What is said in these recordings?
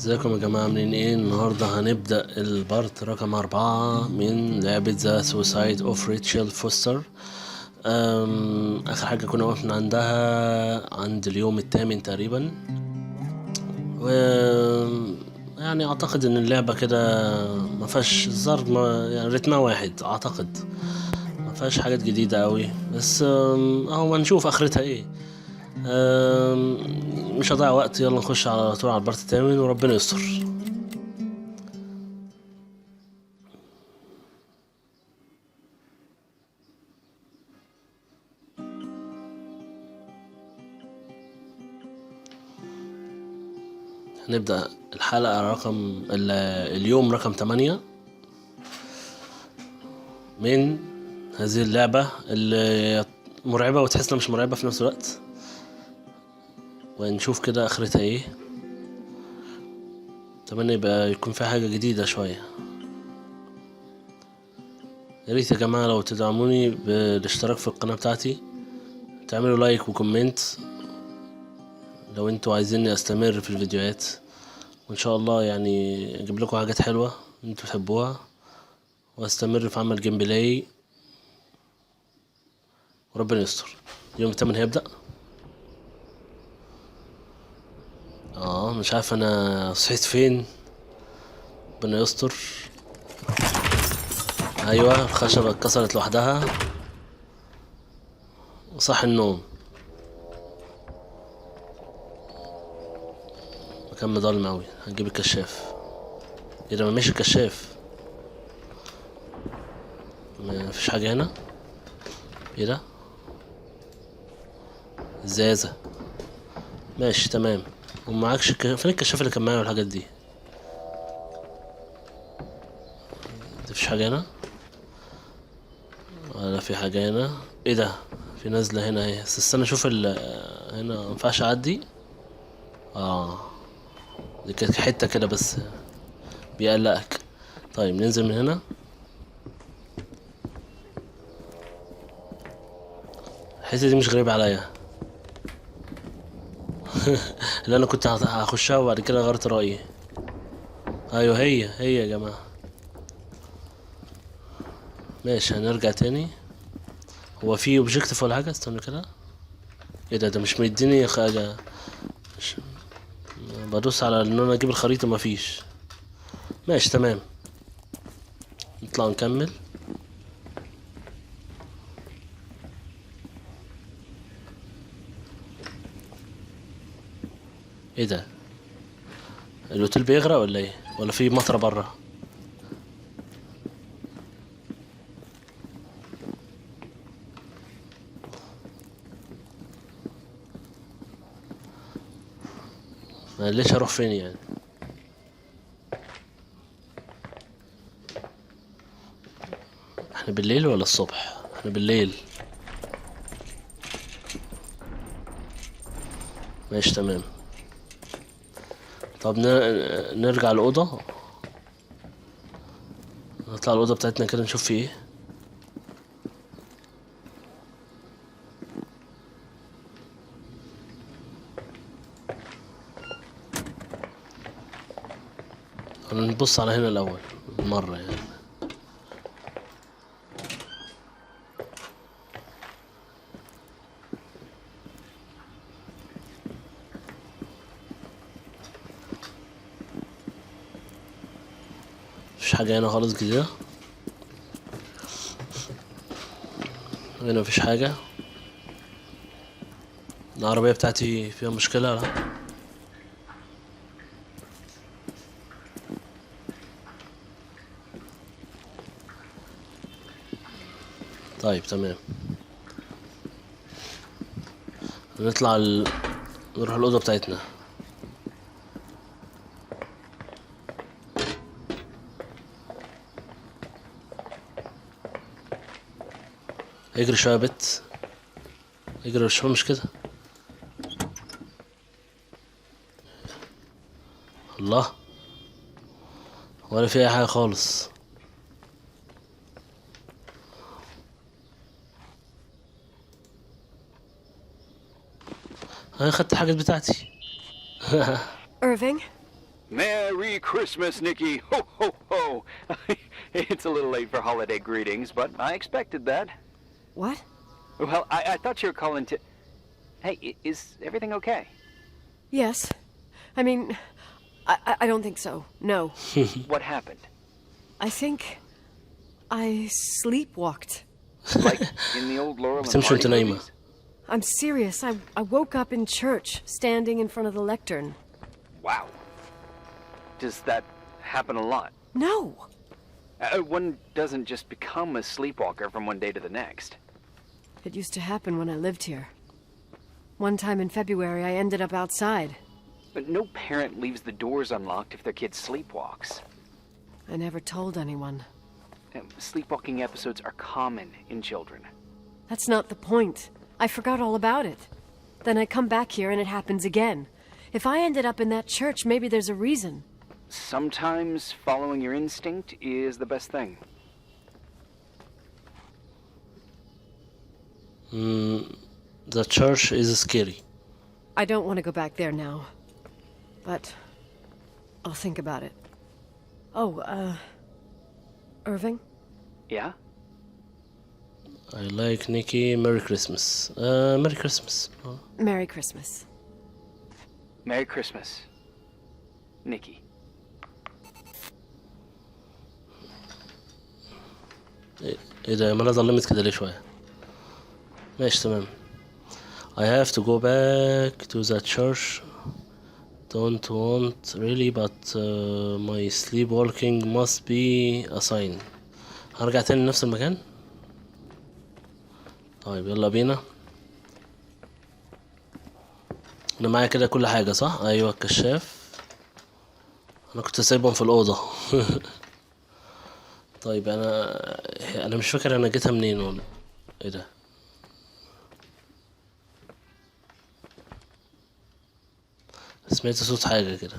ازيكم يا جماعة، عاملين ايه؟ النهاردة هنبدأ البارت رقم 4 من لعبة ذا سوسايد اوف ريتشال فوستر. اخر حاجة كنا وقفنا عندها عند اليوم الثامن تقريبا، و يعني اعتقد ان اللعبة كده ما فيهاش ضرب، يعني رتمها واحد اعتقد، ما فيهاش حاجات جديدة قوي، بس اهو هنشوف اخرتها ايه. مش هضيع وقت، يلا نخش على طول على البارت الثامن وربنا يستر. هنبدأ الحلقة اليوم رقم 8 من هذه اللعبة اللي مرعبة وتحسنا مش مرعبة في نفس الوقت، ونشوف كده آخرتها ايه. أتمنى يكون فيها حاجة جديدة شوية. يا ريت يا جماعة لو تدعموني بالاشتراك في القناة بتاعتي، تعملوا لايك وكومنت لو انتوا عايزيني استمر في الفيديوهات، وان شاء الله يعني اجيب لكم حاجات حلوة انتوا تحبوها، واستمر في عمل جيم بلاي وربنا يستر. اليوم الثامن هيبدأ. مش عارف انا صحيت فين، ربنا يستر. ايوه، الخشبة اتكسرت لوحدها وصح النوم. مكان مضلم اوي، هنجيب الكشاف. ايه ده؟ مفيش الكشاف، مفيش حاجة هنا. ايه ده؟ ازازة، ماشي تمام. ومعكش فين الكشاف اللي كان معايا والحاجات دي؟ مفيش حاجة هنا ولا في حاجة هنا. ايه ده؟ في نازلة هنا اهي، بس استنى اشوف هنا مينفعش اعدي. دي كانت حتة كده بس بيقلقك. طيب ننزل من هنا. الحتة دي مش غريبة عليا. اللي انا كنت هخشها وبعد كده غيرت رأيي. ايوه هي يا جماعة. ماشي، هنرجع تاني. هو في اوبجيكتيف ولا حاجة؟ استنى كده. ايه ده مش مديني حاجة. مش بدوس على ان انا اجيب الخريطة، مفيش. ماشي تمام، نطلع نكمل. ايه ده؟ الاوتيل بيغرق ولا ايه؟ ولا في مطره بره؟ ما ليش اروح فين يعني؟ احنا بالليل ولا الصبح؟ احنا بالليل. ماشي تمام. طب نرجع الأوضة، نطلع الأوضة بتاعتنا كده نشوف فيه ايه. نبص على هنا الأول مرة يعني. مفيش حاجة هنا خالص جديدة. هنا مفيش حاجة. العربية بتاعتي فيها مشكلة؟ لا. طيب تمام. نطلع نروح الأوضة بتاعتنا. اجري شوية يا بت، اجري شوية، مش كده؟ الله، ولا في اي حاجة خالص. انا خدت الحاجات بتاعتي. Irving, Merry Christmas, Nikki! Ho, ho, ho! It's a little late for holiday greetings, but I expected that. What? Well, I thought you were calling to... Hey, is everything okay? Yes. I mean, I don't think so. No. What happened? I think I sleepwalked. Like in the old Laurel and بتمشي وانت Hardy نايمة. movies? I'm serious. I woke up in church, standing in front of the lectern. Wow. Does that happen a lot? No. One doesn't just become a sleepwalker from one day to the next. It used to happen when I lived here. One time in February, I ended up outside. But no parent leaves the doors unlocked if their kid sleepwalks. I never told anyone. Sleepwalking episodes are common in children. That's not the point. I forgot all about it. Then I come back here and it happens again. If I ended up in that church, maybe there's a reason. Sometimes following your instinct is the best thing. The church is scary. I don't want to go back there now. But I'll think about it. Oh, Irving? Yeah? I like Nikki. Merry Christmas. Merry Christmas. Merry Christmas. Merry Christmas, Nikki. ايه ده؟ ما انا ظلمت كده ليه شوية؟ ماشي تمام. I have to go back to that church. Don't want really, but my sleepwalking must be a sign. هرجع تاني لنفس المكان. طيب يلا بينا. انا معايا كده كل حاجة صح؟ ايوه الكشاف. انا كنت سايبهم في الأوضة. طيب انا مش فاكر انا جيتها منين ولا ايه ده. سمعت صوت حاجة كده.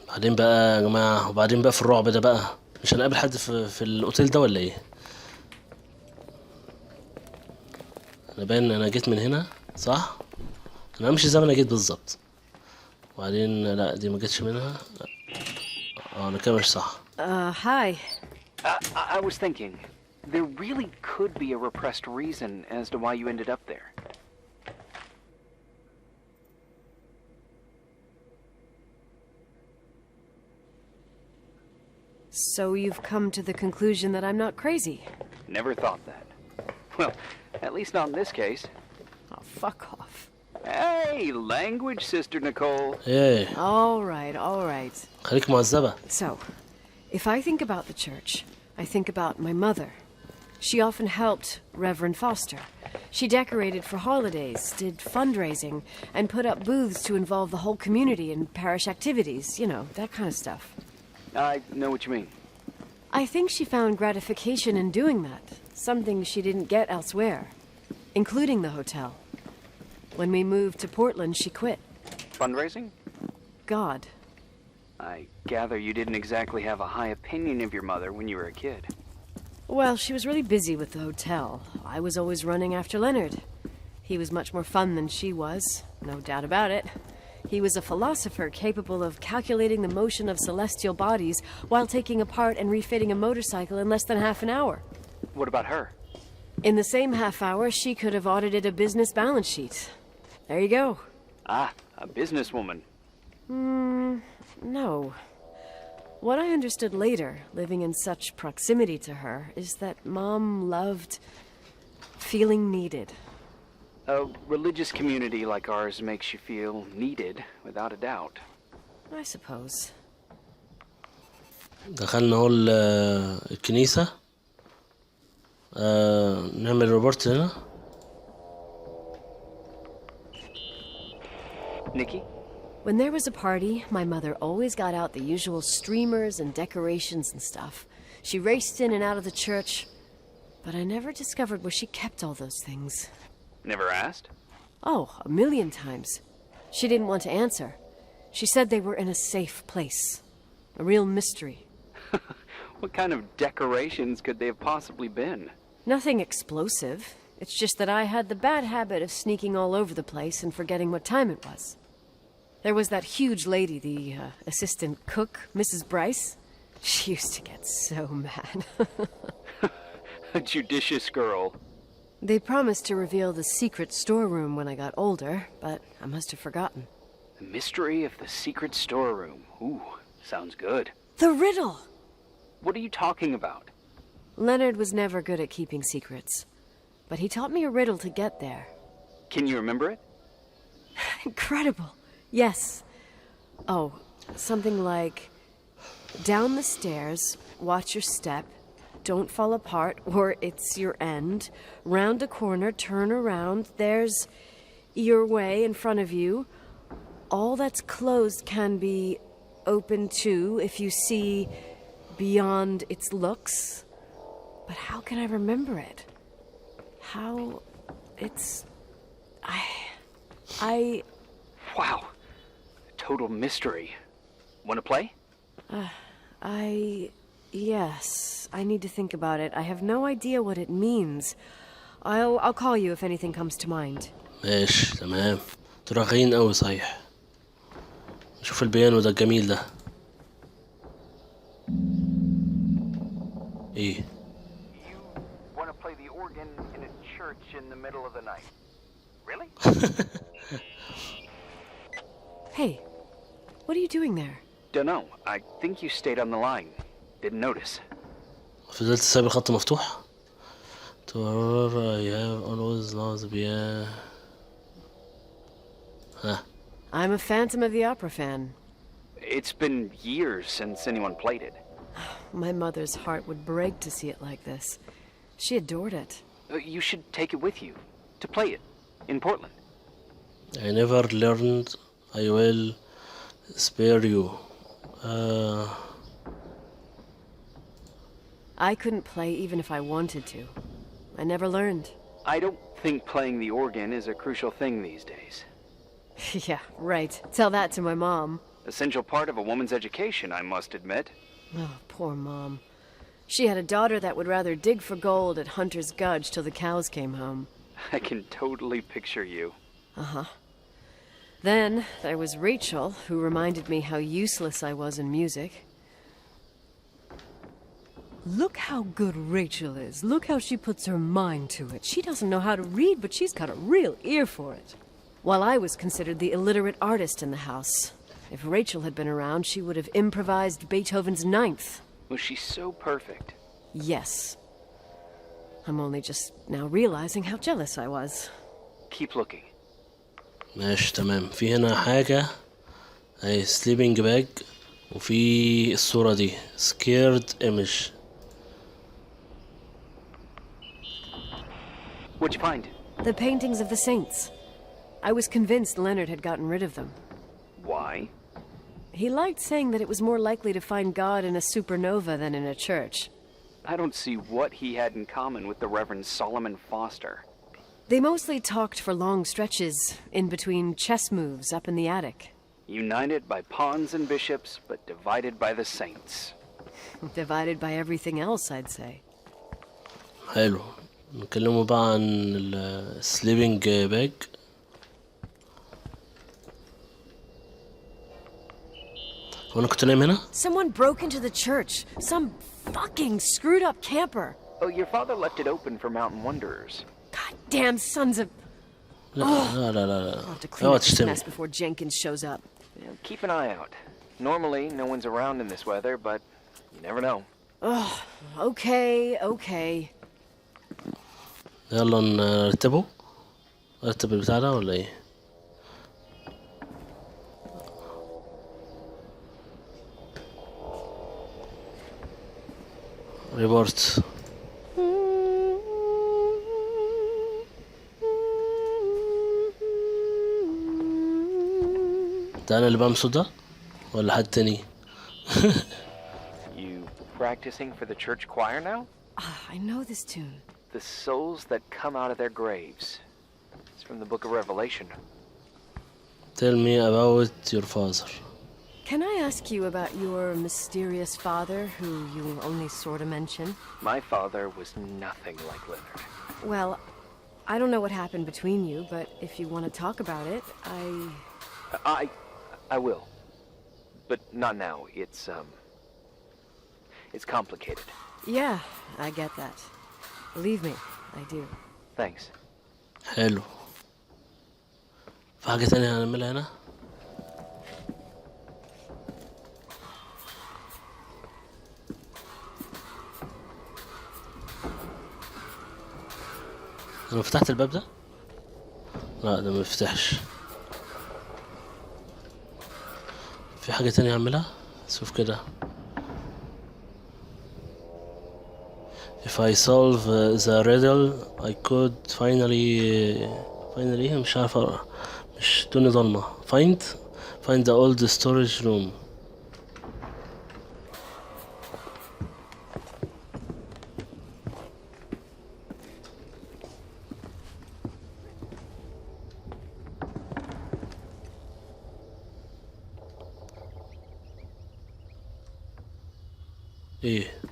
بعدين بقى يا جماعة، وبعدين بقى في الرعب ده بقى مش هنقابل حد في الاوتيل ده ولا ايه؟ انا باين انا جيت من هنا صح؟ انا همشي زي ما انا جيت بالظبط. وبعدين لا دي ما جيتش منها. انا كده مش صح. Hi. I was thinking, there really could be a repressed reason as to why you ended up there. So you've come to the conclusion that I'm not crazy? Never thought that. Well, at least not in this case. Oh, fuck off. Hey, language, Sister Nicole. ايه All right. خليك مهذبة. So, if I think about the church, I think about my mother. She often helped Reverend Foster. She decorated for holidays, did fundraising, and put up booths to involve the whole community in parish activities, you know, that kind of stuff. I know what you mean. I think she found gratification in doing that, something she didn't get elsewhere, including the hotel. When we moved to Portland, she quit. Fundraising? God. I gather you didn't exactly have a high opinion of your mother when you were a kid. Well, she was really busy with the hotel. I was always running after Leonard. He was much more fun than she was, no doubt about it. He was a philosopher capable of calculating the motion of celestial bodies while taking apart and refitting a motorcycle in less than half an hour. What about her? In the same half hour, she could have audited a business balance sheet. There you go. Ah, a businesswoman. No. What I understood later, living in such proximity to her, is that Mom loved feeling needed. A religious community like ours makes you feel needed, without a doubt. I suppose. دخلنا اهو الكنيسة. نعمل ريبورت هنا. Nikki? When there was a party, my mother always got out the usual streamers and decorations and stuff. She raced in and out of the church, but I never discovered where she kept all those things. Never asked? Oh, a million times. She didn't want to answer. She said they were in a safe place. A real mystery. What kind of decorations could they have possibly been? Nothing explosive. It's just that I had the bad habit of sneaking all over the place and forgetting what time it was. There was that huge lady, the assistant cook, Mrs. Bryce. She used to get so mad. A judicious girl. They promised to reveal the secret storeroom when I got older, but I must have forgotten. The mystery of the secret storeroom. Ooh, sounds good. The riddle! What are you talking about? Leonard was never good at keeping secrets, but he taught me a riddle to get there. Can you remember it? Incredible. Yes. Oh, something like, down the stairs, watch your step, don't fall apart or it's your end, round a corner, turn around, there's your way in front of you. All that's closed can be open too if you see beyond its looks. But how can I remember it? How... it's... I... Wow. Total mystery. Want to play? Yes. I need to think about it. I have no idea what it means. I'll call you if anything comes to mind. ماشي تمام. ترى غين أوي صحيح. شوف البيانو ده الجميل ده. إيه؟ You want to play the organ in a church in the middle of the night? Really? Hey, what are you doing there? Dunno. I think you stayed on the line. Didn't notice. فضلت سايب الخط مفتوح. I have always loved the ها. I'm a Phantom of the Opera fan. It's been years since anyone played it. My mother's heart would break to see it like this. She adored it. You should take it with you to play it in Portland. I never learned. I will spare you. I couldn't play even if I wanted to. I never learned. I don't think playing the organ is a crucial thing these days. Yeah, right. Tell that to my mom. Essential part of a woman's education, I must admit. Oh, poor Mom. She had a daughter that would rather dig for gold at Hunter's Gulch till the cows came home. I can totally picture you. Uh-huh. Then there was Rachel, who reminded me how useless I was in music. Look how good Rachel is. Look how she puts her mind to it. She doesn't know how to read, but she's got a real ear for it. While I was considered the illiterate artist in the house. If Rachel had been around, she would have improvised Beethoven's Ninth. Was she so perfect? Yes. I'm only just now realizing how jealous I was. Keep looking. ماشي تمام. في هنا حاجة أي sleeping bag وفي الصورة دي scared image. What'd you find? The paintings of the saints. I was convinced Leonard had gotten rid of them. Why? He liked saying that it was more likely to find God in a supernova than in a church. I don't see what he had in common with the Reverend Solomon Foster. They mostly talked for long stretches in between chess moves up in the attic. United by pawns and bishops, but divided by the saints. Divided by everything else, I'd say. حلو. نتكلموا بقى عن ال sleeping bag. وانا كنت نايم هنا؟ Someone broke into the church. Some fucking screwed up camper. Oh, your father left it open for mountain wanderers. Goddamn sons of... لا لا لا لا. I'll have to clean اوعى up this تشتمي. mess before Jenkins shows up. Yeah, keep an eye out. Normally, no one's around in this weather, but you never know. Okay. يلا نرتبه. نرتب البتاع ده ولا ايه؟ ريبورت. ده انا اللي بعمل صوت ده ولا حد تاني؟ You practicing for the church choir now? I know this tune. The souls that come out of their graves. It's from the book of Revelation. Tell me about your father. Can I ask you about your mysterious father, who you only sort of mention? My father was nothing like Leonard. Well, I don't know what happened between you, but if you want to talk about it, I will. But not now. It's complicated. Yeah, I get that. Believe me, I do. Thanks. حلو. في حاجة تانية هنعملها هنا؟ انا فتحت الباب ده؟ لا ده ما يفتحش. في حاجة تانية اعملها؟ شوف كده. If I solve the riddle I could finally مش عارف اقرا، مش الدنيا ضلمة. find the old storage room. ايه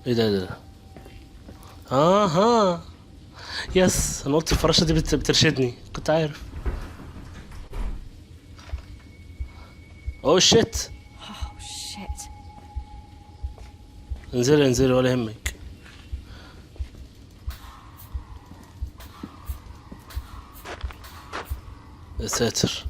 ايه ده اها يس، انا قلت الفراشة دي بترشدني، كنت عارف. اوه شيت. Oh, shit. انزلي ولا يهمك. يا ساتر.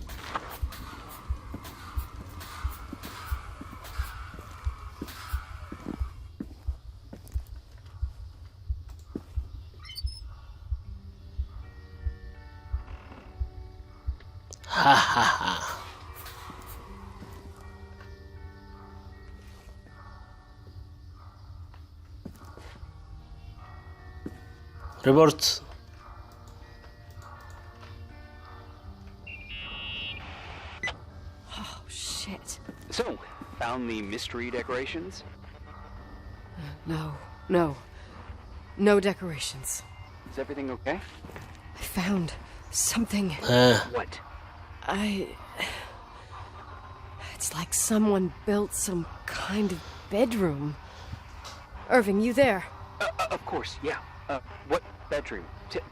ها ها ها. ريبورت. Oh, shit. So, found the mystery decorations? No decorations. Is everything okay? I found something. What? It's like someone built some kind of bedroom. Irving, you there? Of course, yeah. What bedroom?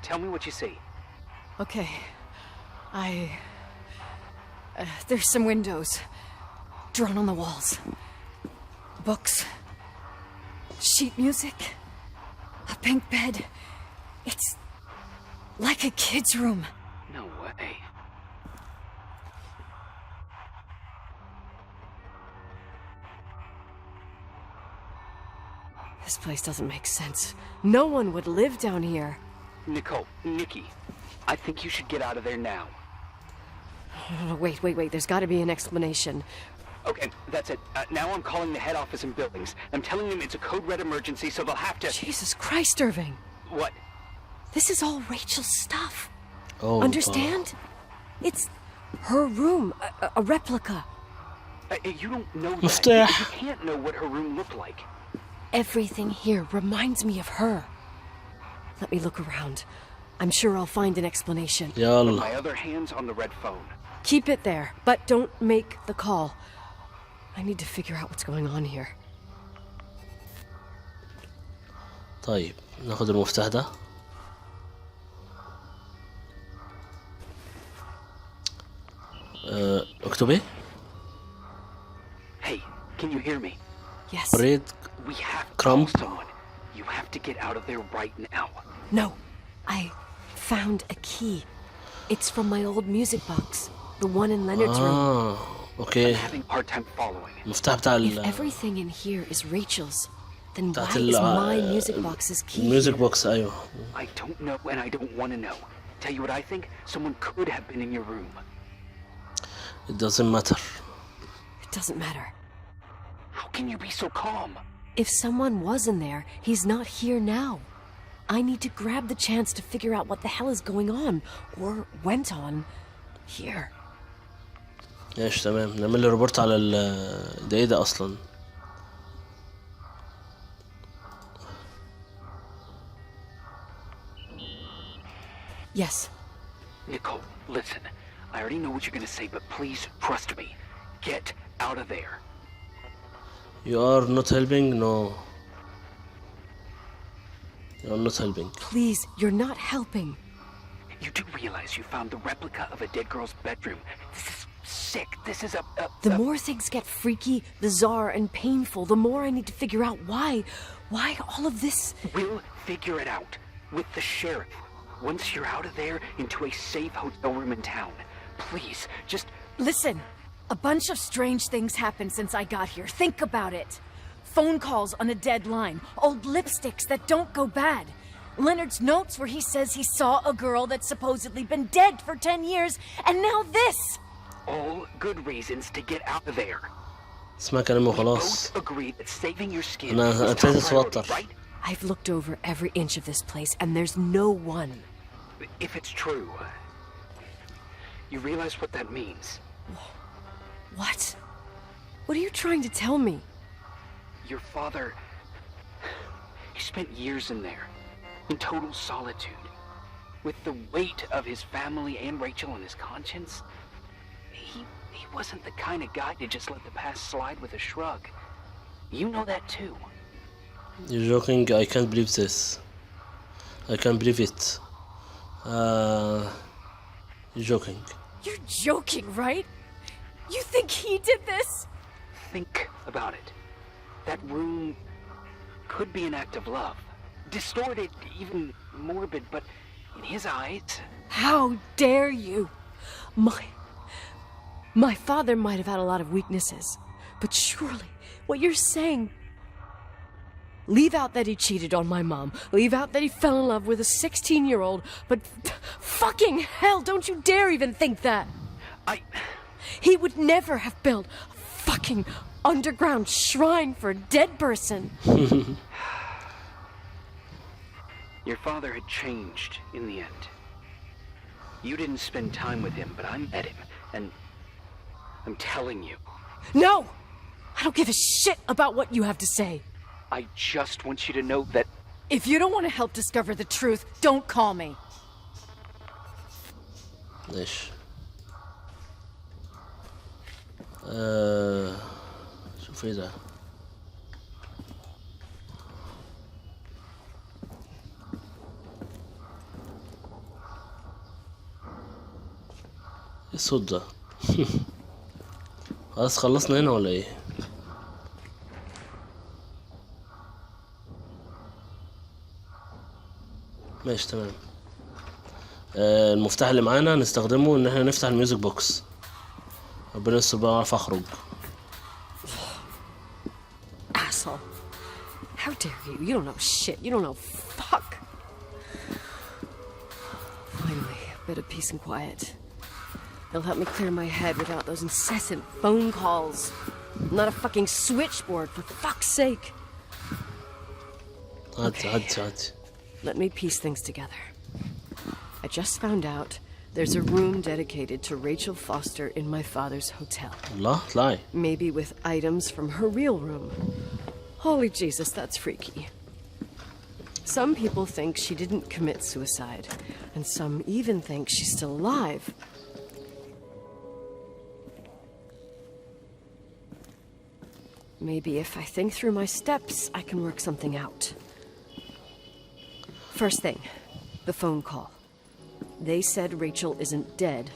Tell me what you see. Okay. There's some windows drawn on the walls. Books. Sheet music. A pink bed. It's like a kid's room. No way. This place doesn't make sense. No one would live down here. Nikki, I think you should get out of there now. Wait. There's got to be an explanation. Okay, that's it. Now I'm calling the head office and buildings. I'm telling them it's a code red emergency, so they'll have to... Jesus Christ, Irving. What? This is all Rachel's stuff. Oh, understand? It's her room, a replica. You don't know that. مفتاح. You can't know what her room looked like. Everything here reminds me of her. Let me look around. I'm sure I'll find an explanation. يلا. My other hand's on the red phone. Keep it there, but don't make the call. I need to figure out what's going on here. طيب ناخد المفتاح ده. اكتب ايه؟ Hey, can you hear me? Yes. بريد We have to Crumb. call someone. You have to get out of there right now. No. I found a key. It's from my old music box. The one in Leonard's room. اوكي. I'm having a hard time following. المفتاح بتاع If everything in here is Rachel's, then why بتاعت is my music box's key الميوزك here? بوكس. ايوه. I don't know and I don't want to know. Tell you what I think? Someone could have been in your room. It doesn't matter. It doesn't matter. How can you be so calm? If someone was in there, he's not here now. I need to grab the chance to figure out what the hell is going on, or went on, here. ماشي تمام. نعمل لي ريبورت على ده ايه ده اصلا؟ Yes. Nicole, listen. I already know what you're gonna say, but please trust me. Get out of there. You are not helping. No. You are not helping. Please, you're not helping. You do realize you found the replica of a dead girl's bedroom. This is sick. This is The more things get freaky, bizarre, and painful, the more I need to figure out why. Why all of this? We'll figure it out with the sheriff. Once you're out of there, into a safe hotel room in town. Please, just... Listen, a bunch of strange things happened since I got here. Think about it. Phone calls on a dead line, old lipsticks that don't go bad. Leonard's notes where he says he saw a girl that's supposedly been dead for 10 years, and now this! All good reasons to get out of there. اسمع كلامي We وخلاص. both agreed that saving your skin أنا is top ابتديت priority, أتوتر. right? I've looked over every inch of this place, and there's no one. If it's true, you realize what that means. What? What are you trying to tell me? Your father... He spent years in there, in total solitude. With the weight of his family and Rachel on his conscience. He wasn't the kind of guy to just let the past slide with a shrug. You know that too. You're joking. I can't believe this. I can't believe it. You're joking. You're joking, right? You think he did this? Think about it. That room could be an act of love. Distorted, even morbid, but in his eyes... How dare you? My father might have had a lot of weaknesses, but surely what you're saying... Leave out that he cheated on my mom. Leave out that he fell in love with a 16-year-old, but fucking hell, don't you dare even think that! He would never have built a fucking underground shrine for a dead person. Your father had changed in the end. You didn't spend time with him, but I met him, and I'm telling you. No! I don't give a shit about what you have to say. I just want you to know that... If you don't want to help discover the truth, don't call me. ليش؟ شوف ايه ده؟ ايه الصوت ده؟ خلاص خلصنا هنا ولا ايه؟ ماشي تمام. المفتاح اللي معانا نستخدمه ان احنا نفتح الميوزك بوكس. ربنا يستر بقى اعرف اخرج. Asshole. How dare you? You don't know shit. You don't know fuck. Finally, a bit of peace and quiet. It'll help me clear my head without those incessant phone calls. I'm not a fucking switchboard, for fuck's sake. عدي. Let me piece things together. I just found out there's a room dedicated to Rachel Foster in my father's hotel. الله اطلعي. Maybe with items from her real room. Holy Jesus, that's freaky. Some people think she didn't commit suicide, and some even think she's still alive. Maybe if I think through my steps, I can work something out. First thing, the phone call. They said Rachel isn't dead.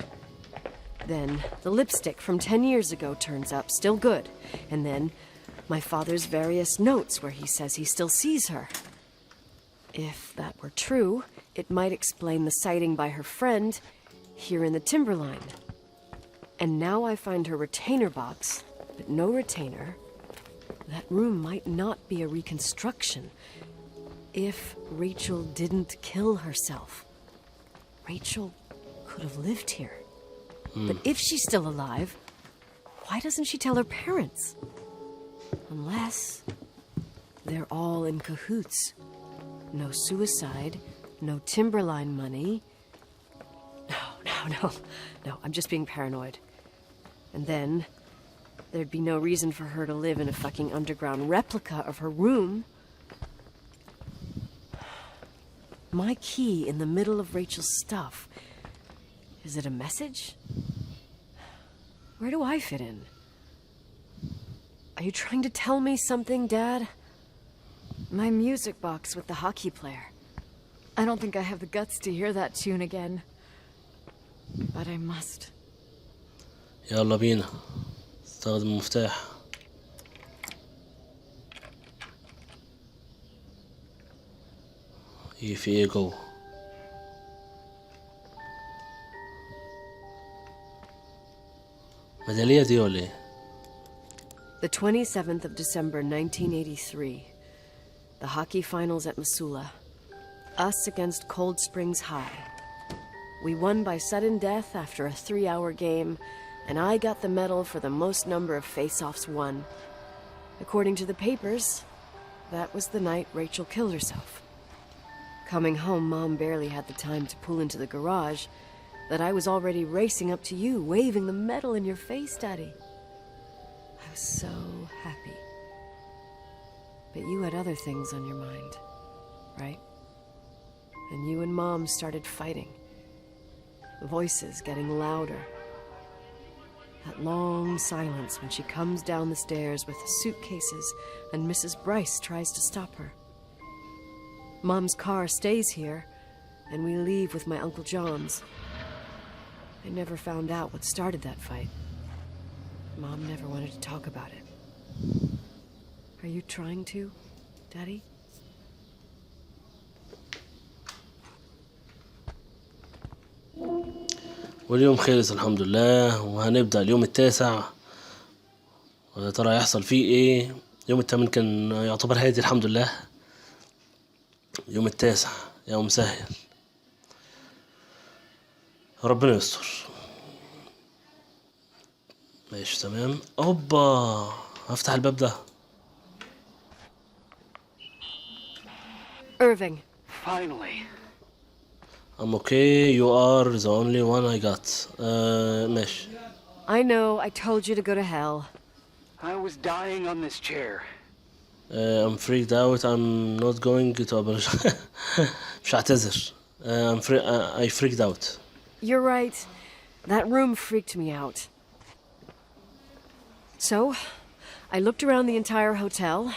Then the lipstick from 10 years ago turns up, still good. And then my father's various notes where he says he still sees her. If that were true, it might explain the sighting by her friend here in the timberline. And now I find her retainer box, but no retainer. That room might not be a reconstruction. If Rachel didn't kill herself, Rachel could have lived here. But if she's still alive, why doesn't she tell her parents? Unless they're all in cahoots. No suicide, no timberline money. No, I'm just being paranoid. And then there'd be no reason for her to live in a fucking underground replica of her room. My key in the middle of Rachel's stuff. Is it a message? Where do I fit in? Are you trying to tell me something, Dad? My music box with the hockey player. I don't think I have the guts to hear that tune again. But I must. يلا بينا استخدم المفتاح. في ايه جوه؟ ميدالية دي ولا ايه؟ The 27th of December, 1983. The hockey finals at Missoula. Us against Cold Springs High. We won by sudden death after a 3-hour game, and I got the medal for the most number of face-offs won. According to the papers, that was the night Rachel killed herself. Coming home, Mom barely had the time to pull into the garage that I was already racing up to you, waving the medal in your face, Daddy. I was so happy. But you had other things on your mind, right? And you and Mom started fighting. Voices getting louder. That long silence when she comes down the stairs with the suitcases and Mrs. Bryce tries to stop her. Mom's car stays here, and we leave with my Uncle John's. I never found out what started that fight. Mom never wanted to talk about it. Are you trying to, Daddy? واليوم خلص الحمد لله، وهنبدأ اليوم التاسع. ويا ترى هيحصل فيه ايه؟ اليوم الثامن كان يعتبر هادي الحمد لله. اليوم التاسع يوم مسهل، ربنا يستر. ماشي تمام. اوبا هفتح الباب ده. Irving. Finally. I'm okay. You are the only one I got. ماشي. I know, I told you to go to hell. I was dying on this chair. I'm freaked out. I'm not going to apologize. مش هعتذر. I freaked out. You're right. That room freaked me out. So, I looked around the entire hotel,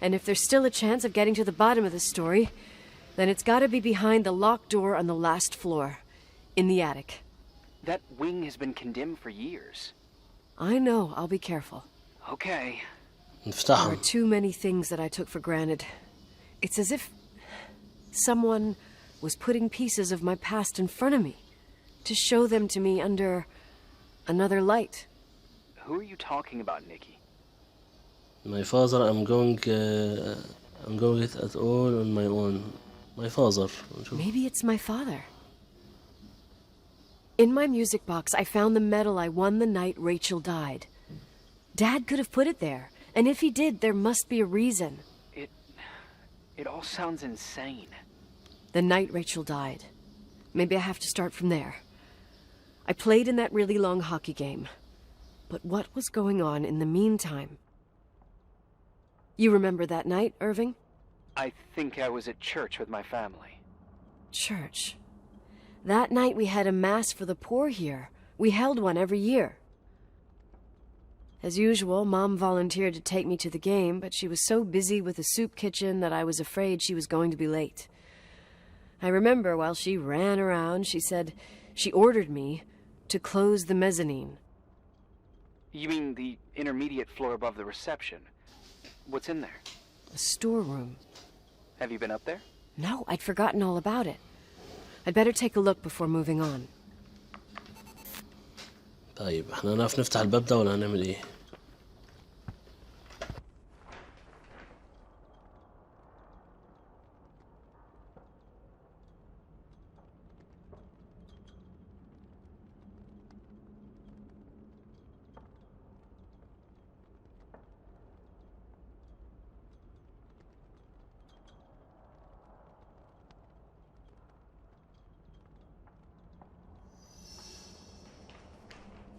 and if there's still a chance of getting to the bottom of this story, then it's gotta be behind the locked door on the last floor, in the attic. That wing has been condemned for years. I know, I'll be careful. Okay. There نفتحهم. are too many things that I took for granted. It's as if someone was putting pieces of my past in front of me to show them to me under another light. Who are you talking about, Nikki? My father. I'm going it at all on my own. My father. Maybe it's my father. In my music box, I found the medal I won the night Rachel died. Dad could have put it there, and if he did, there must be a reason. It all sounds insane. The night Rachel died. Maybe I have to start from there. I played in that really long hockey game. But what was going on in the meantime? You remember that night, Irving? I think I was at church with my family. Church. That night we had a mass for the poor here. We held one every year. As usual, Mom volunteered to take me to the game, but she was so busy with the soup kitchen that I was afraid she was going to be late. I remember while she ran around, she said she ordered me to close the mezzanine. You mean the intermediate floor above the reception? What's in there? A storeroom. Have you been up there? No, I'd forgotten all about it. I'd better take a look before moving on. طيب احنا هنعرف نفتح الباب ده ولا هنعمل ايه؟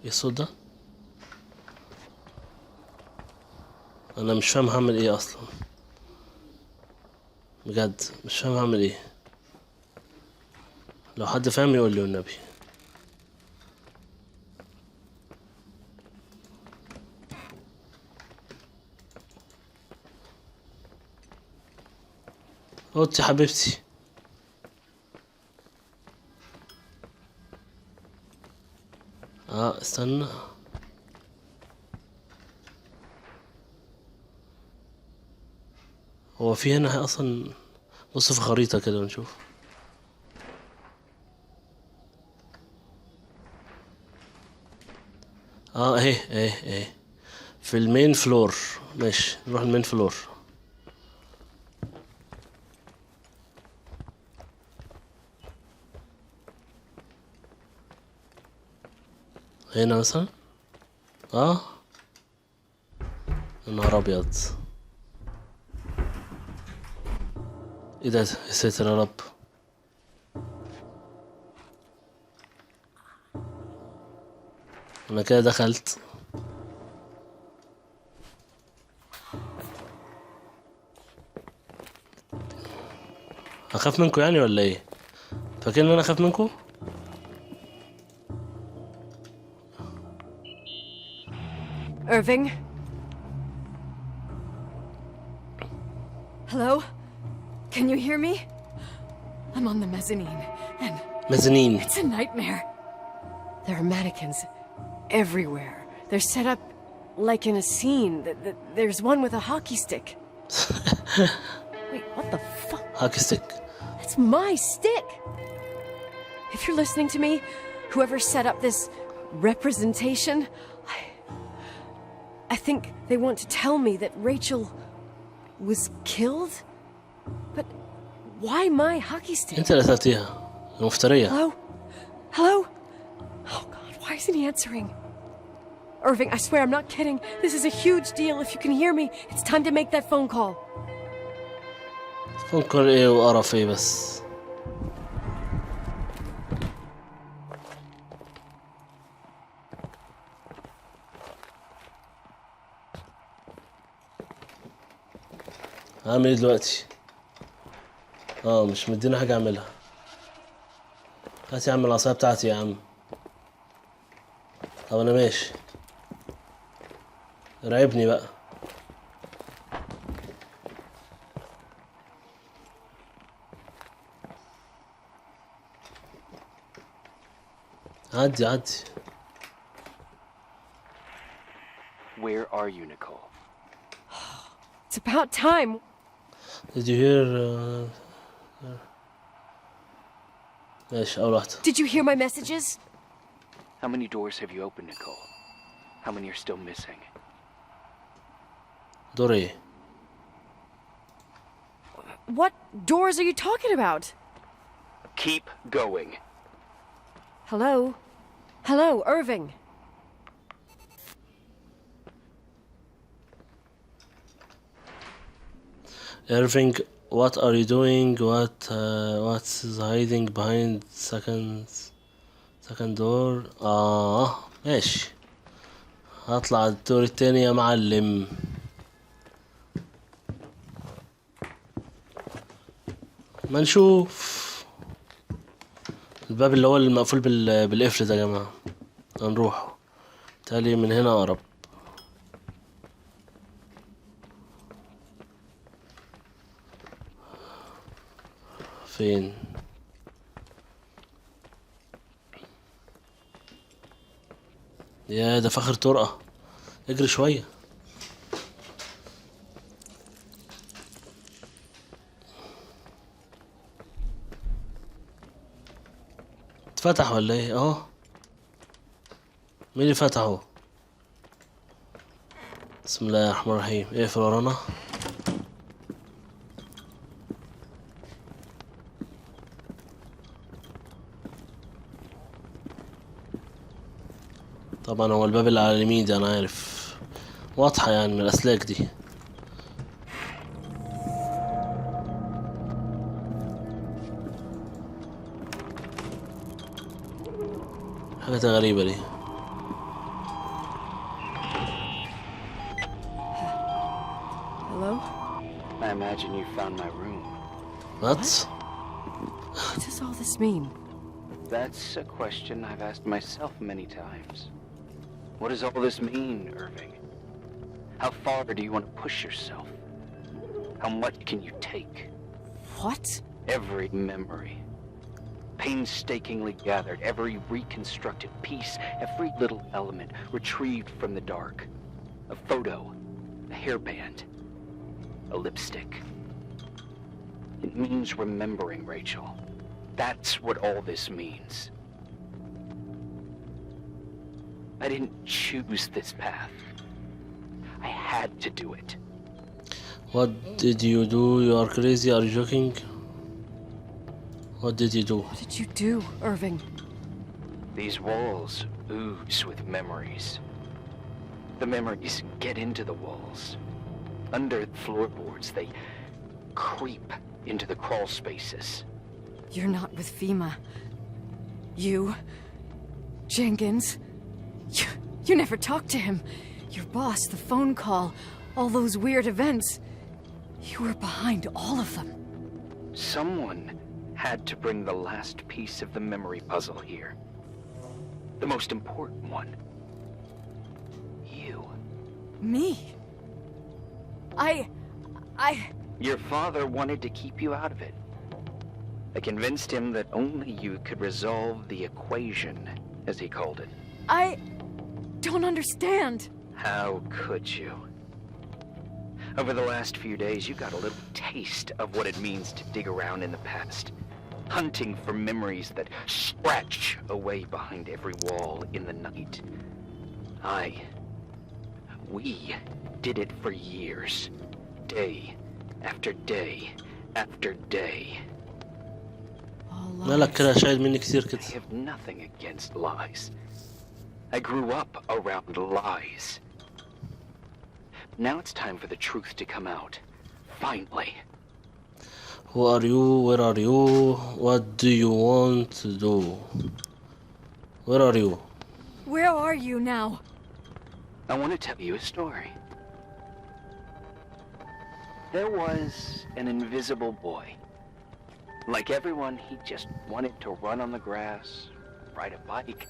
ايه الصوت ده؟ انا مش فاهم هعمل ايه اصلا، بجد مش فاهم هعمل ايه. لو حد فاهم يقول لي والنبي. قلت يا حبيبتي. استنى. هو في هنا اصلا، بص في خريطة كده ونشوف. اهي في المين فلور. ماشي نروح المين فلور. هنا مثلا. يا نهار ابيض. ايه ده يا ساتر يا رب. انا كده دخلت. اخاف منكم يعني ولا ايه؟ فاكرين ان انا اخاف منكم؟ Irving? Hello? Can you hear me? I'm on the mezzanine, and مزنين. it's a nightmare. There are mannequins everywhere. They're set up like in a scene. There's one with a hockey stick. Wait, what the fuck? هاكي ستيك. That's my stick! If you're listening to me, whoever set up this representation, I think they want to tell me that Rachel was killed? But why my hockey stick? انت اللي قتلتيها المفترية. Hello? Hello? Oh God, why isn't he answering? Irving, I swear I'm not kidding. This is a huge deal. If you can hear me, it's time to make that phone call. فكر ايه وقرف ايه بس. هعمل ايه دلوقتي؟ مش مدينا حاجة اعملها. هات يا عم العصاية بتاعتي يا عم. طب انا ماشي. رعبني بقى. عدي. Where are you, Nicole? It's about time. Did you hear ماشي أول واحدة. Did you hear my messages? How many doors have you opened, Nicole? How many are still missing? دور ايه؟ What doors are you talking about? Keep going. Hello? Hello, Irving. Irving, what are you doing? What's hiding behind second door? ماشي. هطلع الدور التاني يا معلم. ما نشوف. الباب اللي هو المقفول بالقفل ده يا جماعة. هنروح تالي من هنا اقرب. فين؟ يا ده فخر طرقة. اجري شوية. اتفتح ولا ايه؟ اهو. مين اللي فتحه؟ بسم الله الرحمن الرحيم. اقفل ورانا. طبعا هو الباب اللي على اليمين ده انا عارف. واضحة يعني من الاسلاك دي. حاجة غريبة دي. Hello? I imagine you found my room. What? What does all this mean? That's a question I've asked myself many times. What does all this mean, Irving? How far do you want to push yourself? How much can you take? What? Every memory. Painstakingly gathered, every reconstructed piece, every little element retrieved from the dark. A photo, a hairband, a lipstick. It means remembering, Rachel. That's what all this means. I didn't choose this path. I had to do it. What did you do? You are crazy. Are you joking? What did you do? What did you do, Irving? These walls ooze with memories. The memories get into the walls. Under the floorboards, they creep into the crawl spaces. You're not with FEMA. You... Jenkins... You never talked to him. Your boss, the phone call, all those weird events. You were behind all of them. Someone had to bring the last piece of the memory puzzle here. The most important one. You. Me? I... Your father wanted to keep you out of it. I convinced him that only you could resolve the equation, as he called it. I don't understand. How could you? Over the last few days, you got a little taste of what it means to dig around in the past. Hunting for memories that scratch away behind every wall in the night. We did it for years. Day after day after day. All مالك كده شايل مني كتير كده. I have nothing against lies. I grew up around lies. Now it's time for the truth to come out. Finally. Who are you? Where are you? What do you want to do? Where are you? Where are you now? I want to tell you a story. There was an invisible boy. Like everyone, he just wanted to run on the grass, ride a bike,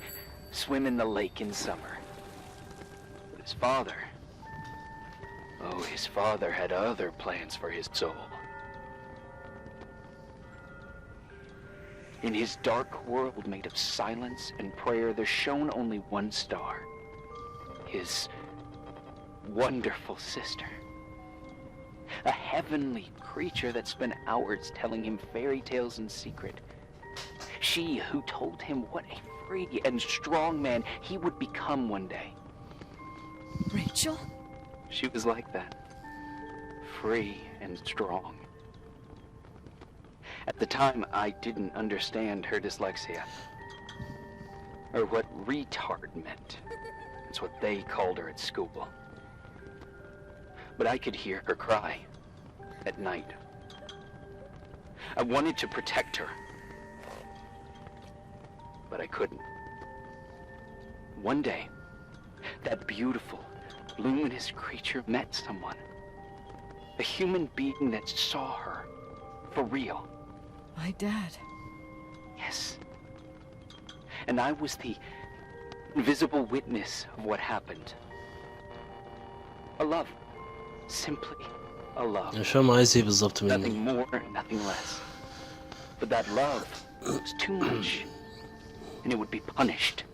swim in the lake in summer. But his father... Oh, his father had other plans for his soul. In his dark world made of silence and prayer, there shone only one star. His wonderful sister. A heavenly creature that spent hours telling him fairy tales in secret. She who told him what a free and strong man he would become one day. Rachel? She was like that. Free and strong. At the time, I didn't understand her dyslexia. Or what retard meant. That's what they called her at school. But I could hear her cry at night. I wanted to protect her. But I couldn't. One day, that beautiful, luminous creature met someone. A human being that saw her for real. My dad. Yes. And I was the invisible witness of what happened. A love. Simply a love. مش فاهم عايز ايه بالظبط مني. Nothing more, nothing less. But that love was too much, and it would be punished.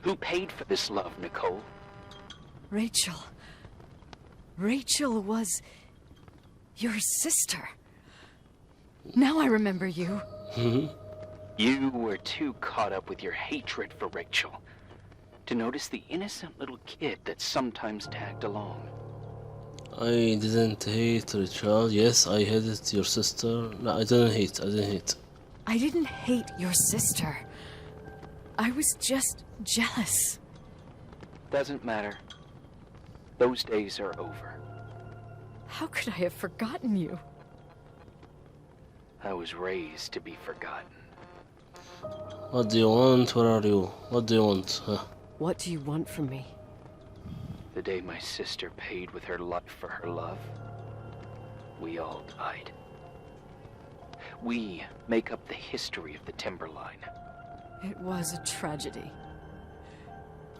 Who paid for this love, Nicole? Rachel. Rachel was... your sister. Now I remember you. You were too caught up with your hatred for Rachel to notice the innocent little kid that sometimes tagged along. I didn't hate Rيتشال. Yes, I hated your sister. No, I didn't hate. I didn't hate your sister. I was just jealous. Doesn't matter. Those days are over. How could I have forgotten you? I was raised to be forgotten. What do you want? Where are you? What do you want? Huh? What do you want from me? The day my sister paid with her life for her love, we all died. We make up the history of the Timberline. It was a tragedy.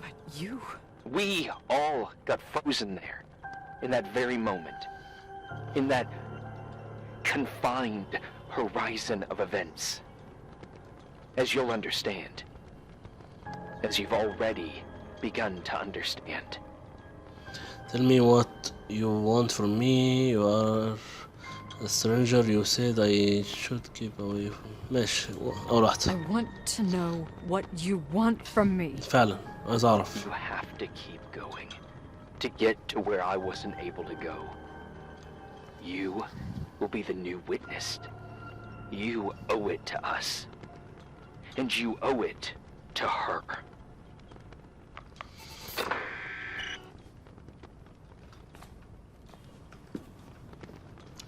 But you... We all got frozen there, in that very moment. In that confined horizon of events. As you'll understand. As you've already begun to understand. Tell me what you want from me. You are a stranger. You said I should keep away from. ماشي أول واحدة. I want to know what you want from me. فعلا عايز أعرف. You have to keep going to get to where I wasn't able to go. You will be the new witness. You owe it to us. And you owe it to her.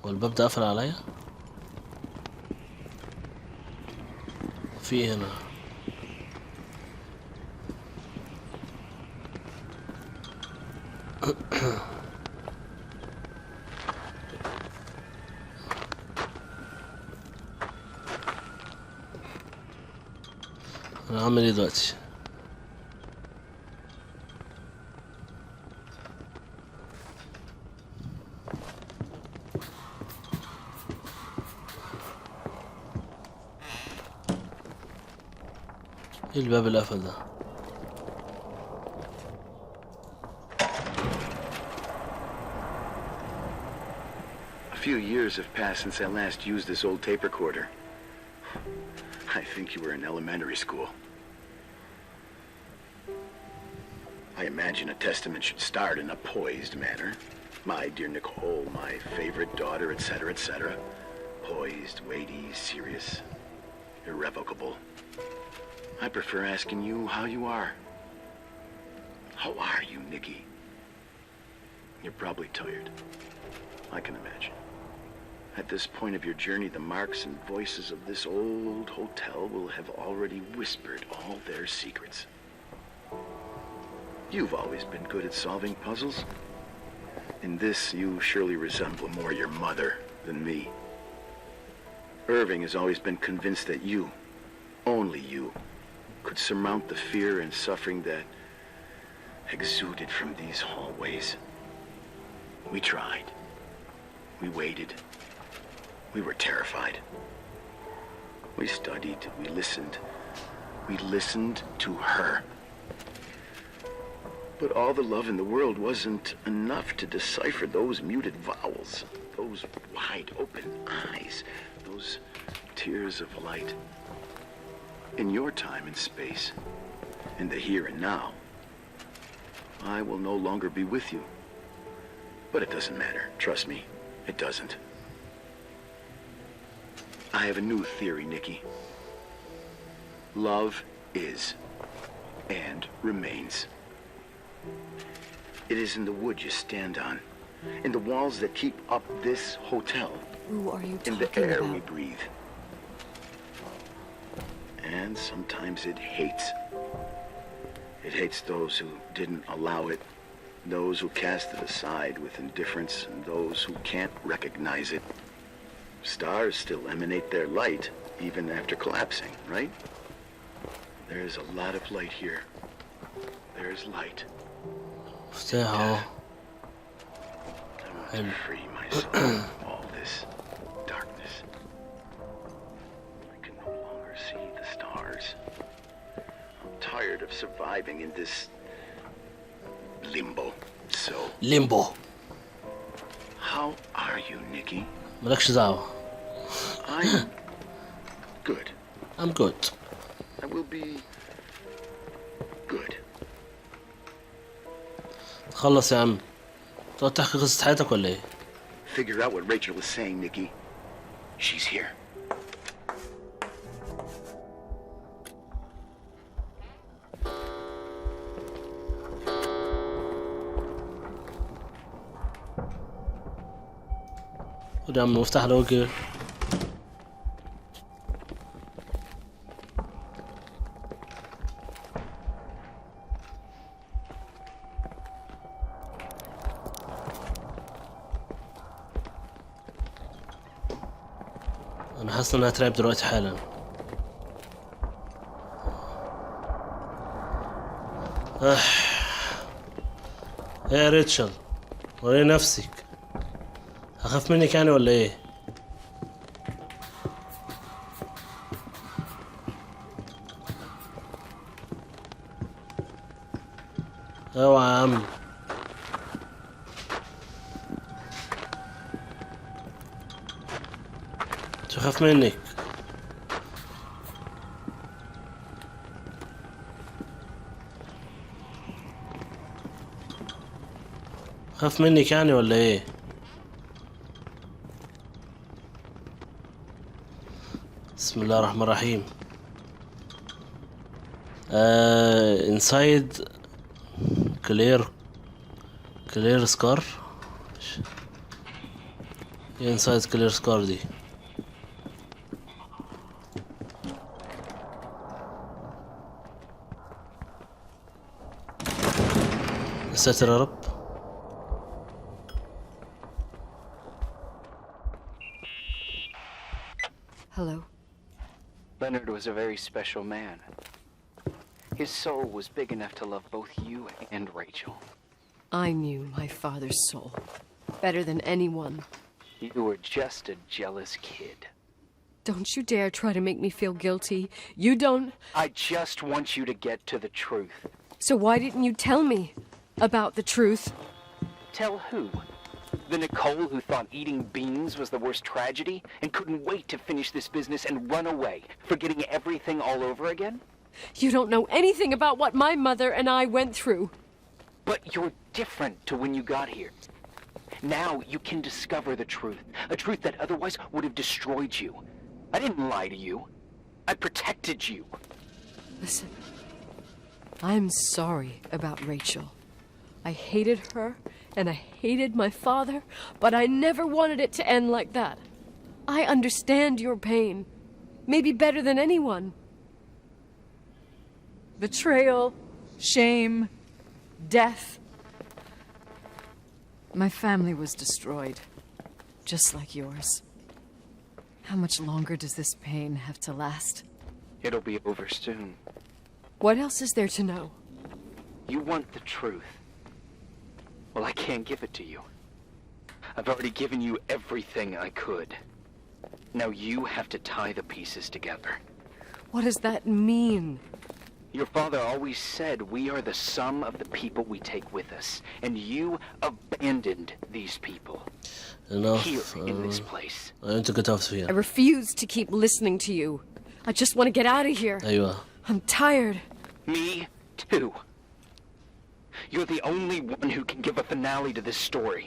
والباب ده قفل عليا. في هنا انا هعمل ايه دلوقتي؟ ايه الباب اللي قفل ده؟ A few years have passed since I last used this old tape recorder. I think you were in elementary school. I imagine a testament should start in a poised manner. My dear Nicole, my favorite daughter, etc., etc. Poised, weighty, serious, irrevocable. I prefer asking you how you are. How are you, Nikki? You're probably tired. I can imagine. At this point of your journey, the marks and voices of this old hotel will have already whispered all their secrets. You've always been good at solving puzzles. In this, you surely resemble more your mother than me. Irving has always been convinced that you, only you, could surmount the fear and suffering that exuded from these hallways. We tried. We waited. We were terrified. We studied. We listened. We listened to her. But all the love in the world wasn't enough to decipher those muted vowels, those wide open eyes, those tears of light. In your time and space, in the here and now, I will no longer be with you. But it doesn't matter. Trust me, it doesn't. I have a new theory, Nikki. Love is and remains. It is in the wood you stand on, in the walls that keep up this hotel, Who are you in talking the air about? we breathe. And sometimes it hates. It hates those who didn't allow it, those who cast it aside with indifference, and those who can't recognize it. Stars still emanate their light, even after collapsing, right? There's a lot of light here. There's light. مفتاح اهو. I want to free myself from all this darkness. I can no longer see the stars. I'm tired of surviving in this limbo. So, ليمبو. how are you, Nikki? مالكش دعوة. I'm good. I'm good. I will be good. خلص يا عم. تقعد تحكي قصة حياتك ولا ايه؟ Figure out what Rachel is saying, Nikki. She's here. خد يا عم مفتاح الوجه. انا حاسس انها هترعب دلوقتي حالا. يا ريتشال وري نفسك، هخاف منك يعني ولا ايه؟ اوعى يا عم. تخاف منك. خاف منك يعني ولا ايه؟ بسم الله الرحمن الرحيم. inside clear scar. ايه inside clear scar دي؟ ساتر يا رب. Hello. Leonard was a very special man. His soul was big enough to love both you and Rachel. I knew my father's soul better than anyone. You were just a jealous kid. Don't you dare try to make me feel guilty. You don't... I just want you to get to the truth. So why didn't you tell me about the truth? Tell who? The Nicole who thought eating beans was the worst tragedy and couldn't wait to finish this business and run away, forgetting everything all over again? You don't know anything about what my mother and I went through. But you're different to when you got here. Now you can discover the truth, a truth that otherwise would have destroyed you. I didn't lie to you. I protected you. Listen, I'm sorry about Rachel. I hated her, and I hated my father, but I never wanted it to end like that. I understand your pain, maybe better than anyone. Betrayal, shame, death. My family was destroyed, just like yours. How much longer does this pain have to last? It'll be over soon. What else is there to know? You want the truth. Well, I can't give it to you. I've already given you everything I could. Now you have to tie the pieces together. What does that mean? Your father always said we are the sum of the people we take with us, and you abandoned these people. Enough. Here in this place. انت كتبت فيها. I refuse to keep listening to you. I just want to get out of here. ايوه. I'm tired. Me too. You're the only one who can give a finale to this story.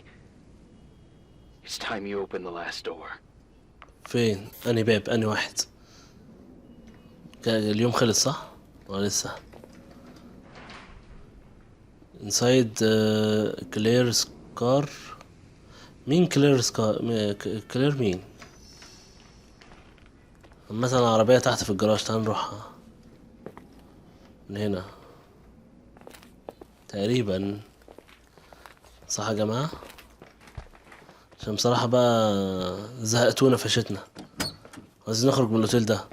It's time you open the last door. فين؟ انهي باب؟ انهي واحد؟ اليوم خلص صح؟ ولا لسه؟ inside clear scar. مين كلير سكار؟ كلير مين؟ مثلا عربية تحت في الجراج، تعال نروحها من هنا تقريبا، صح يا جماعة؟ عشان بصراحة بقى زهقتونا فشتنا، عايزين نخرج من الاوتيل ده.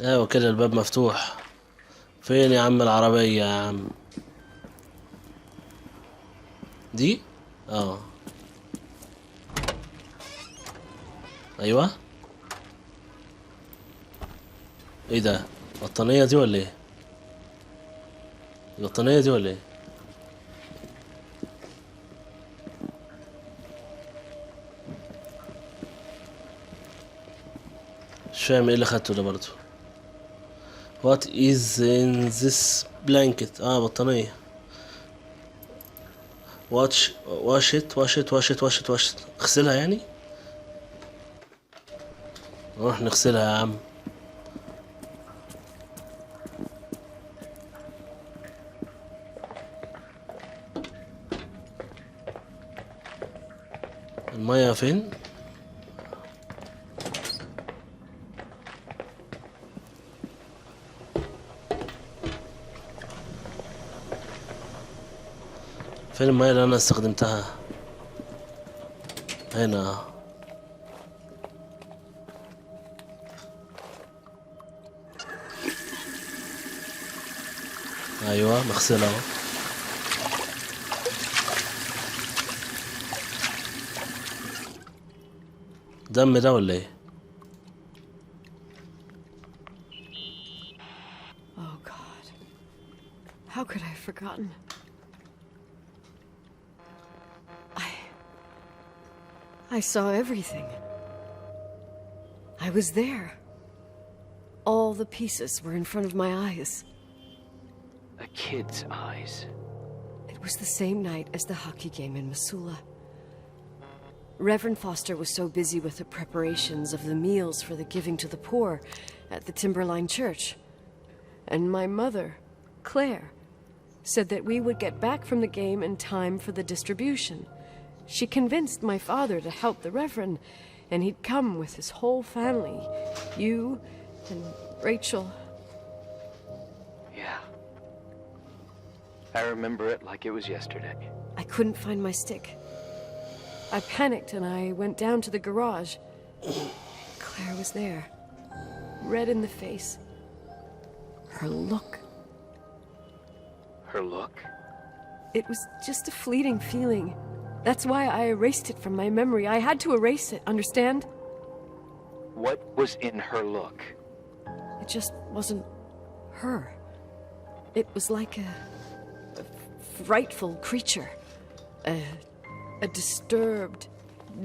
ايوه كده الباب مفتوح. فين يا عم العربية يا عم؟ دي؟ اه ايوه. ايه ده؟ بطانية دي ولا ايه؟ البطانية دي ولا ايه؟ مش فاهم ايه اللي خدته ده برضو. What is in this blanket؟ بطانية. wash it. اغسلها يعني؟ نروح نغسلها يا عم. المية فين؟ فين المية اللي انا استخدمتها؟ هنا. ايوه مغسلة اهو. دم ده ولا ايه؟ Oh God. How could I have forgotten? I saw everything. I was there. All the pieces were in front of my eyes. A kid's eyes. It was the same night as the hockey game in Missoula. Reverend Foster was so busy with the preparations of the meals for the giving to the poor at the Timberline Church. And my mother, Claire, said that we would get back from the game in time for the distribution. She convinced my father to help the Reverend, and he'd come with his whole family. You and Rachel. Yeah. I remember it like it was yesterday. I couldn't find my stick. I panicked and I went down to the garage. Claire was there, red in the face. Her look. Her look? It was just a fleeting feeling. That's why I erased it from my memory. I had to erase it, understand? What was in her look? It just wasn't her. It was like a frightful creature. A disturbed,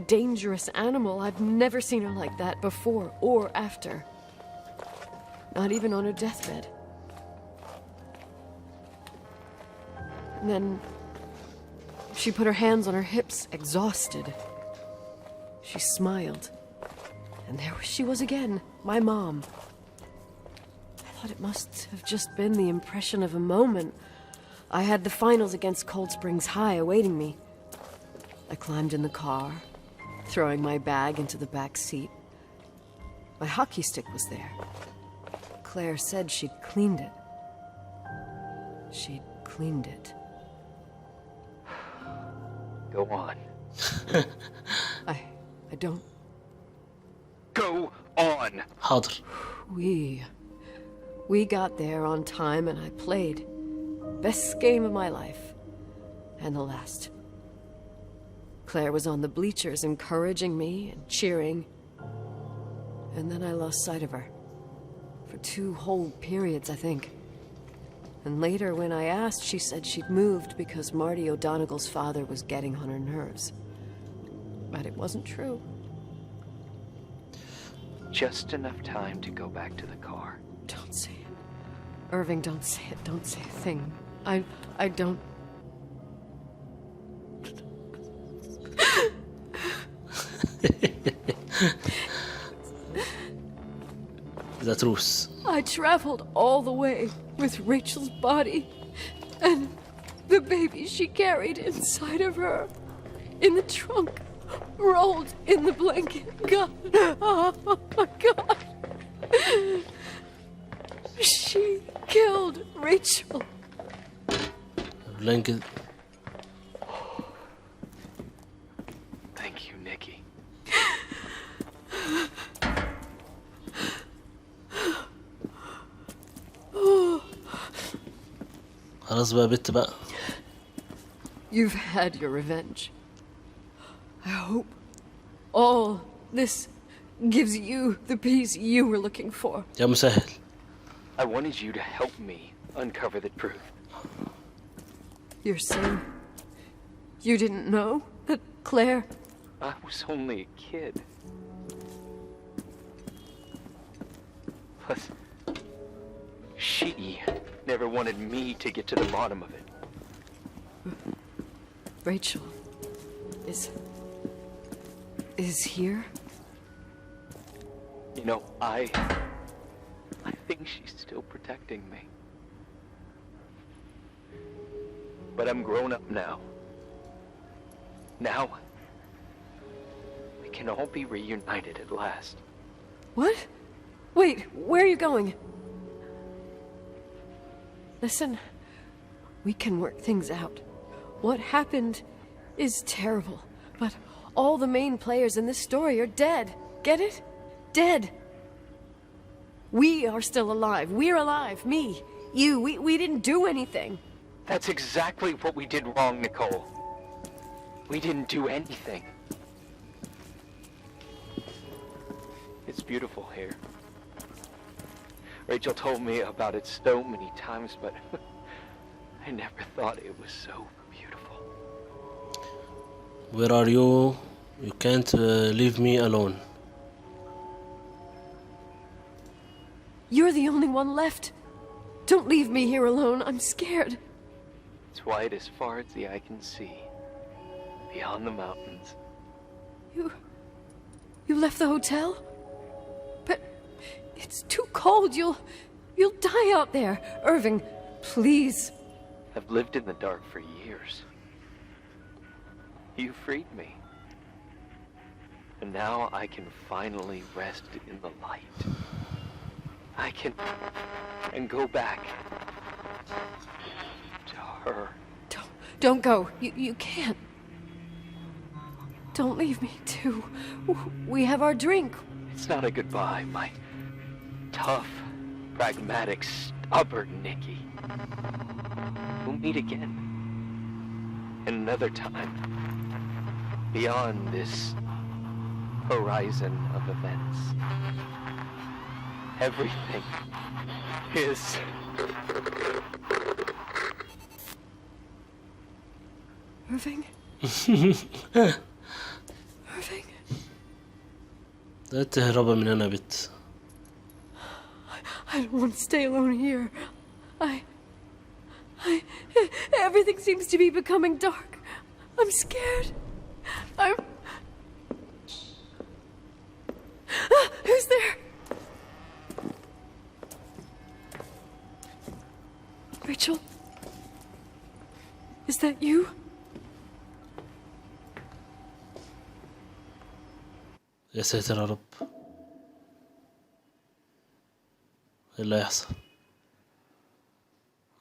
dangerous animal. I've never seen her like that before or after. Not even on her deathbed. And then she put her hands on her hips, exhausted. She smiled. And there she was again, my mom. I thought it must have just been the impression of a moment. I had the finals against Cold Springs High awaiting me. I climbed in the car, throwing my bag into the back seat. My hockey stick was there. Claire said she'd cleaned it. She'd cleaned it. Go on. I don't. Go on! حاضر. We got there on time and I played. Best game of my life. And the last. Claire was on the bleachers encouraging me and cheering. And then I lost sight of her. For 2 whole periods, I think. And later, when I asked, she said she'd moved because Marty O'Donegal's father was getting on her nerves. But it wasn't true. Just enough time to go back to the car. Don't say it. Irving, don't say it. Don't say a thing. I don't... The truth. I traveled all the way with Rachel's body and the baby she carried inside of her in the trunk, rolled in the blanket. God, oh my God. She killed Rachel. Blanket. Thank you, Nikki. خلاص بقى بت بقى. You've had your revenge. I hope all this gives you the peace you were looking for. يا مسهل. I wanted you to help me uncover the truth. You're saying you didn't know that Claire... I was only a kid. Plus, she never wanted me to get to the bottom of it. Rachel is here? You know, I think she's still protecting me. But I'm grown up now. Now, we can all be reunited at last. What? Wait, where are you going? Listen, we can work things out. What happened is terrible, but all the main players in this story are dead. Get it? Dead. We are still alive. We're alive. Me, you, we didn't do anything. That's exactly what we did wrong, Nicole. We didn't do anything. It's beautiful here. Rachel told me about it so many times, but I never thought it was so beautiful. Where are you? You can't leave me alone. You're the only one left. Don't leave me here alone. I'm scared. It's white as far as the eye can see, beyond the mountains. You left the hotel? But it's too cold. You'll die out there. Irving, please. I've lived in the dark for years. You freed me. And now I can finally rest in the light. I can go back to her. Don't go. You can't. Don't leave me too. We have our drink. It's not a goodbye, my tough, pragmatic, stubborn Nikki. We'll meet again. In another time. Beyond this horizon of events. Everything is... Irving? Irving? لا تهرب من هنا بت. I don't want to stay alone here. Everything seems to be becoming dark. I'm scared. Who's there? Rachel? Is that you? يا ساتر يا رب. ايه اللي هيحصل؟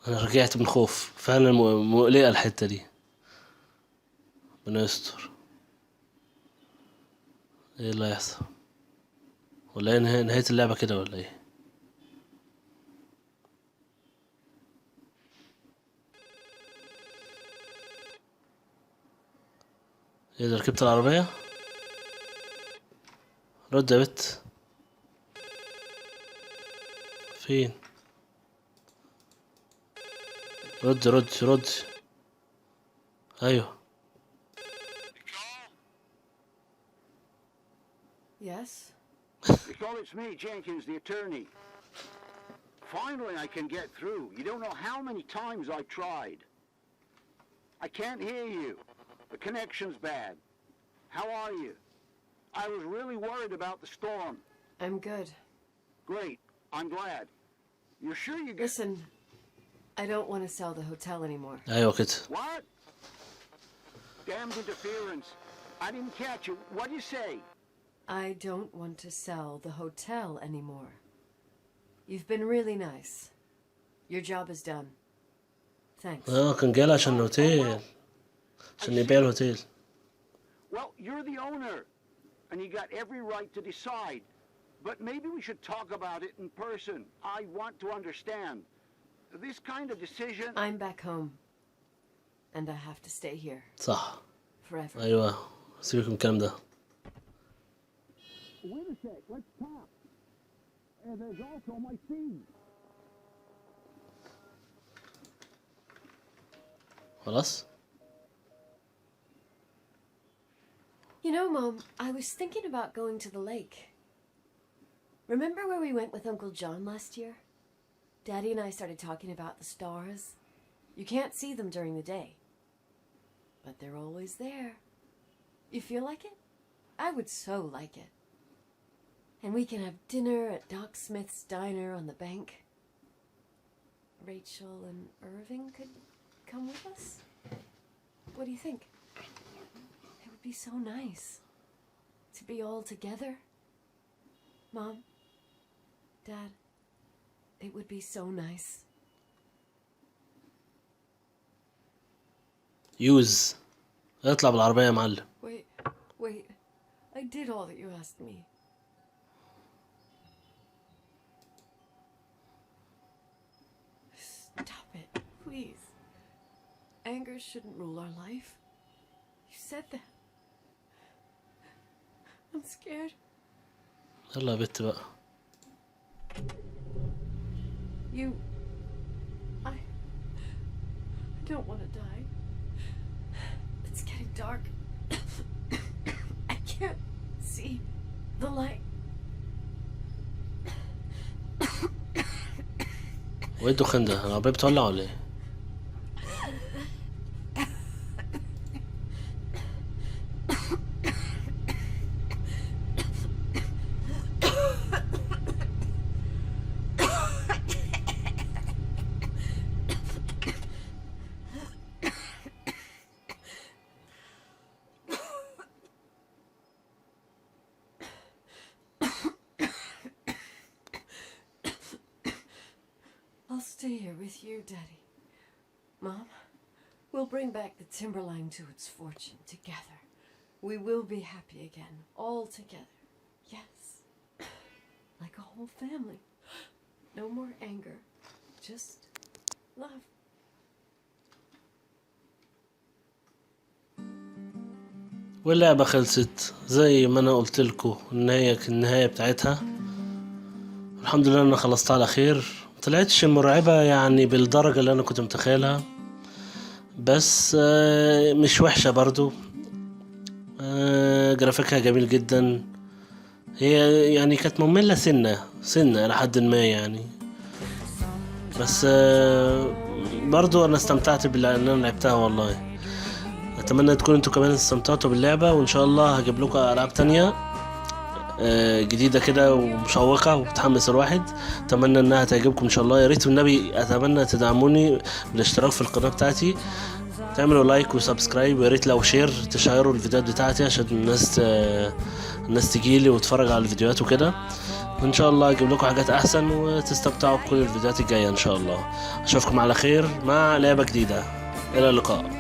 انا رجعت من خوف فعلا. مقلقة الحتة دي. ربنا يستر. ايه اللي هيحصل؟ ولا هي نهاية اللعبة كده ولا ايه؟ ايه ده؟ ركبت العربية؟ رد يا بت. فين؟ رد. ايوه. Yes? Nicole, it's me, Jenkins, the attorney. Finally, I can get through. You don't know how many times I tried. I can't hear you. The connection's bad. How are you? I was really worried about the storm. I'm good. Great. I'm glad. You're sure you get... Listen, I don't want to sell the hotel anymore. ايوه كده. What? Damned interference. I didn't catch you. What'd you say? I don't want to sell the hotel anymore. You've been really nice. Your job is done. Thanks. كان جاي عشان الهوتيل. عشان يبيع الهوتيل. Well, you're the owner, and you got every right to decide. But maybe we should talk about it in person. I want to understand. This kind of decision... I'm back home. And I have to stay here. صح. Forever. ايوه. سيبك من الكلام ده. Wait a sec, let's talk. And there's also my fee. خلاص. You know, Mom, I was thinking about going to the lake. Remember where we went with Uncle John last year? Daddy and I started talking about the stars. You can't see them during the day. But they're always there. You feel like it? I would so like it. And we can have dinner at Doc Smith's diner on the bank. Rachel and Irving could come with us? What do you think? It would be so nice to be all together. Mom, Dad, it would be so nice. يوز. اطلع بالعربية يا معلم. Wait. I did all that you asked me. Stop it, please. Anger shouldn't rule our life. You said that. I'm scared. يلا يا بت بقى. I don't want to die. It's getting dark. I can't see the light. وايه الدخان ده؟ العربية بتولع ولا ايه؟ I'll stay here with you, Daddy. Mom, we'll bring back the Timberline to its fortune together. We will be happy again, all together. Yes. Like a whole family. No more anger. Just love. واللعبة خلصت زي ما انا قلت لكم. النهاية بتاعتها الحمد لله انا خلصتها على خير. طلعتش مرعبة يعني بالدرجة اللي انا كنت متخيلها، بس مش وحشة برضو. جرافيكها جميل جدا. هي يعني كانت مملة سنة لحد ما يعني، بس برضو انا استمتعت باللي انا لعبتها والله. اتمنى تكونوا انتوا كمان استمتعتوا باللعبة، وان شاء الله هجيب لكم العاب تانية جديدة كده ومشوقة وبتحمس الواحد. اتمنى انها تعجبكم ان شاء الله. يا ريت والنبي اتمنى تدعموني بالاشتراك في القناة بتاعتي، تعملوا لايك وسبسكرايب، ويا ريت لو شير تشيروا الفيديوهات بتاعتي عشان الناس تجيلي وتتفرج على الفيديوهات وكده. وان شاء الله اجيب لكم حاجات احسن وتستمتعوا بكل الفيديوهات الجاية ان شاء الله. اشوفكم على خير مع لعبة جديدة. الى اللقاء.